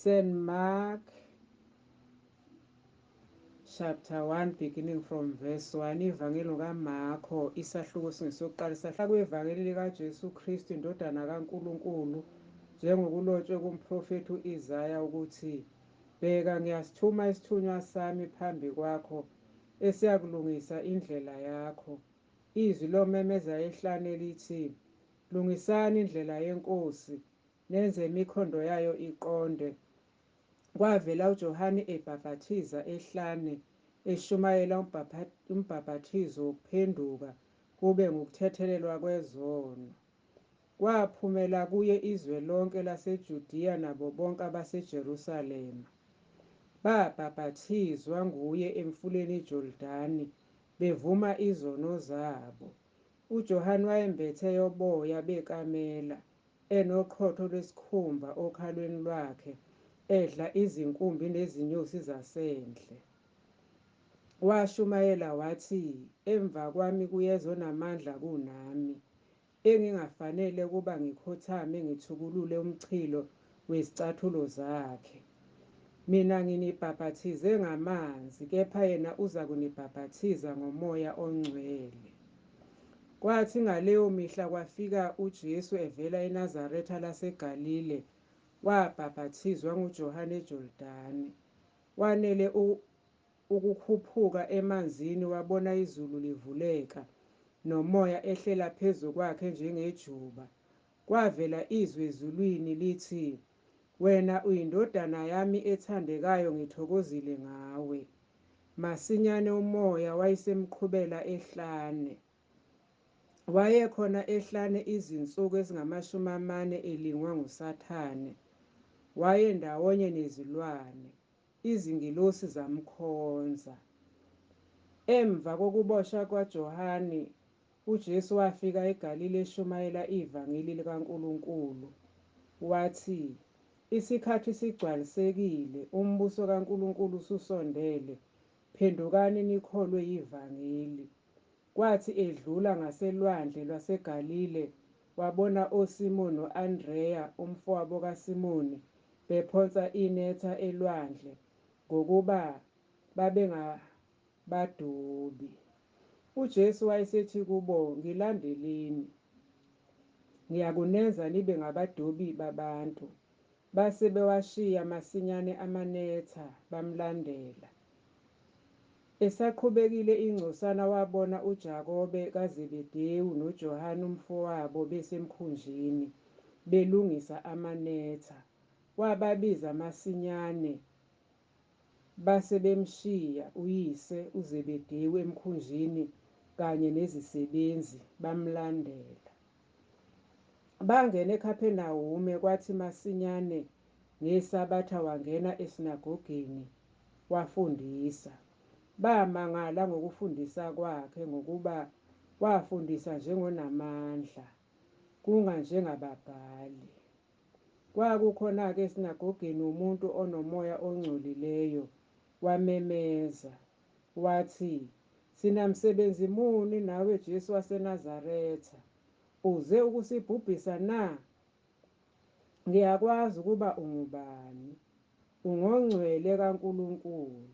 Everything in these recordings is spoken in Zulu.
St. Mark chapter 1 beginning from verse 1. Ivangeli kaMarko isahluko singesokuqala. Sahla kwevangeli likaJesu Kristu indodana kaNkulunkulu njengokulotshwe kumprofethi u-Isaya ukuthi, bheka ngiyasithuma isithunywa sami phambi kwakho esiyakulungisa indlela yakho. Izwi lomemeza ehlane lithi, lungisani indlela yeNkosi, nenze imikhondo yayo iqonde. Kwavela uJohane ebhaphathiza ehlane, eshumayela umbhaphathizo wokuphenduka kube ngukuthethelelwa kwezono. Kwaphumela kuye izwe lonke laseJudiya nabo bonke abaseJerusalema. Babhaphathizwa nguye emfuleni iJordani, bevuma izono zabo. UJohane wayembethe yoboya bekamela, enoqhotho lwesikhumba okhalweni lwakhe, edla izinkumbi nezinyosi zasendle. Washumayela wathi, emva kwami kuyeza onamandla kunami, engingafanele kuba ngikhothame ngithukulule umchilo wezicathulo zakhe. Mina nginibhaphathize ngamanzi, kepha yena uza kunibhaphathiza ngoMoya oNgcwele. Kwathi ngaleyo mihla kwafika uJesu evela eNazaretha laseGalile, wabhaphathizwa nguJohane eJordani. Wanele ukukhuphuka emanzini, wabona izulu livuleka, nomoya ehlela phezu kwakhe njengejuba. Kwavela izwi ezulwini lithi, wena uyindodana yami ethandekayo, ngithokozile ngawe. Masinyane umoya wayesemqhubela ehlane. Wayekhona ehlane izinsuku ezingama40 elingwa nguSathane. Wayendawonye nezilwane, izingilosi zamkhonza. Emva kokuboshwa kwaJohane, uJesu wafika eGalile eshumayela ivangeli likaNkulunkulu. Wathi, isikhathi sigcwalisekile, umbuso kaNkulunkulu ususondele, phendukani nikholwe yivangeli. Kwathi edlula ngaselwandle lwaseGalile, wabona oSimoni no-Andreya umfowabo kaSimoni bephonsa inetha elwandle, ngokuba babengabadobi. UJesu wayesethi kubo, ngilandeleni, ngiyakunenza nibe ngabadobi babantu. Base bewashiya masinyane amanetha, bamlandela. Esaqhubekile ingcosana wabona uJakobe kaZebedewu noJohane umfowabo besemkhunjini, belungisa amanetha. Wababiza masinyane, base bemshiya uyise uZebedewu emkhunjini kanye nezisebenzi, bamlandela. Bangena eKhaphenawume. Kwathi masinyane ngeSabatha wangena esinagogeni wafundisa. Bamangala ngokufundisa kwakhe, ngokuba wafundisa njengonamandla, kunganjengababhali. Kwakukhona-ke esinagogeni umuntu onomoya ongcolileyo, wamemeza wathi, sinamsebenzi muni nawe Jesu waseNazaretha? Uze ukusibhubhisa na? Ngiyakwazi ukuba ungubani, ungongcwele kaNkulunkulu.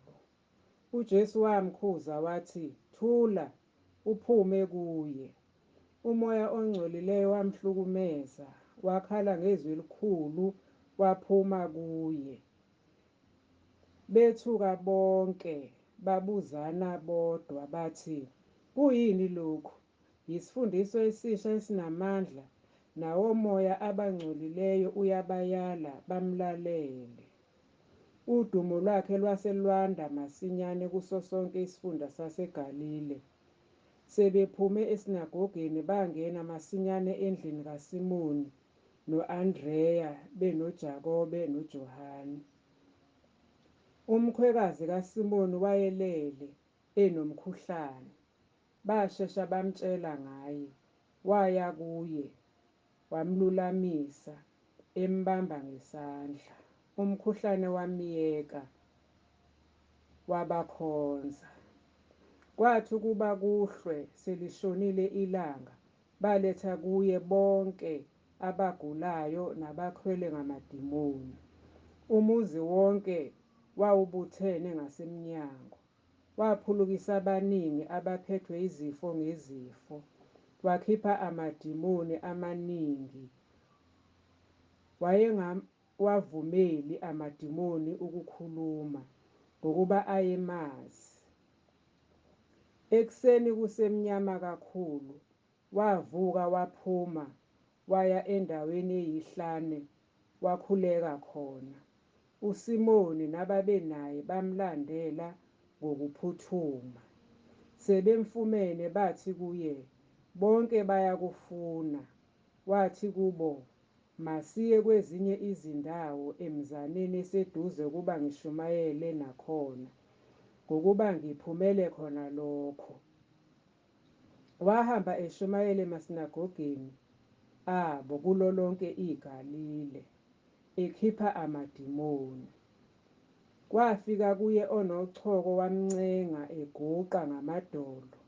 UJesu wamkhuza wathi, thula, uphume kuye. Umoya ongcolileyo wamhlukumeza, wakhala ngezwi elikhulu, waphuma kuye. Bethuka bonke, babuzana bodwa bathi, kuyini lokhu? Yisifundiso esisha esinamandla, nawo moya abangcolileyo uyabayala bamlalele. Udumo lwakhe lwase lwanda masinyane kuso sonke isifunda saseGalile. Sebephume esinagogeni bangena masinyane endlini kaSimoni no-Andreya benoJakobe noJohane. Umkhwekazi kaSimoni wayelele enomkhuhlane. Bashesha bamtshela ngaye. Waya kuye, wamlulamisa, embamba ngesandla. Umkhuhlane wamyeka, wabakhonza. Kwathi ukuba kuhlwe selishonile ilanga, baletha kuye bonke abagulayo nabakhwele ngamadimoni. Umuzi wonke wawubuthene ngasemnyango, waphulukisa abaningi abaphethwe izifo ngezifo, wakhipha amadimoni amaningi. Wayengawavumeli amadimoni ukukhuluma ngokuba ayemazi. Ekuseni kusemnyama kakhulu, wavuka waphuma waya endaweni eyihlane wakhuleka khona. USimoni nababenaye bamlandela ngokuphuthuma. Sebemfumene bathi kuye, bonke bayakufuna. Wathi kubo, masiye kwezinye izindawo emzaneni eseduze ukuba ngishumayele nakhona, ngokuba ngiphumele khona lokho. Wahamba eshumayela emasinagogeni abo kulo lonke iGalile, ekhipha amadimoni. Kwafika kuye onochoko wamncenga eguqa ngamadolo,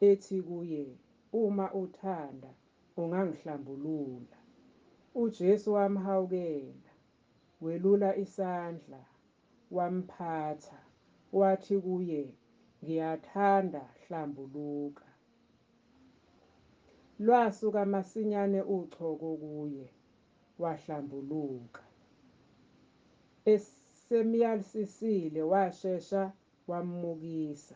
ethi kuye, uma uthanda ungangihlambulula. UJesu wamhawukela, welula isandla, wamphatha, wathi kuye, ngiyathanda, hlambuluka. Lwasuka masinyane uchoko kuye, wahlambuluka. Esemyalisisile washesha wamukisa,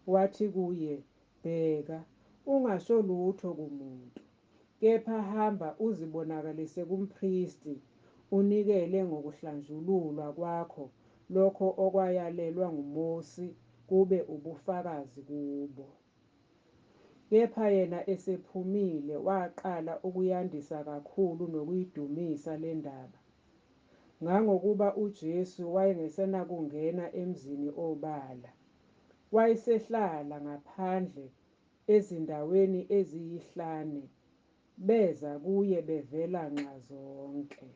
wathi kuye, bheka, ungasho lutho kumuntu, kepha hamba uzibonakalise kumpristi, unikele ngokuhlanjululwa kwakho lokho okwayalelwa nguMosi kube ubufakazi kubo. Kepha yena esephumile waqala ukuyandisa kakhulu nokuyidumisa le ndaba, ngangokuba uJesu wayengesenakungena emzini obala. Wayesehlala ngaphandle ezindaweni eziyihlane, beza kuye bevela nxazonke.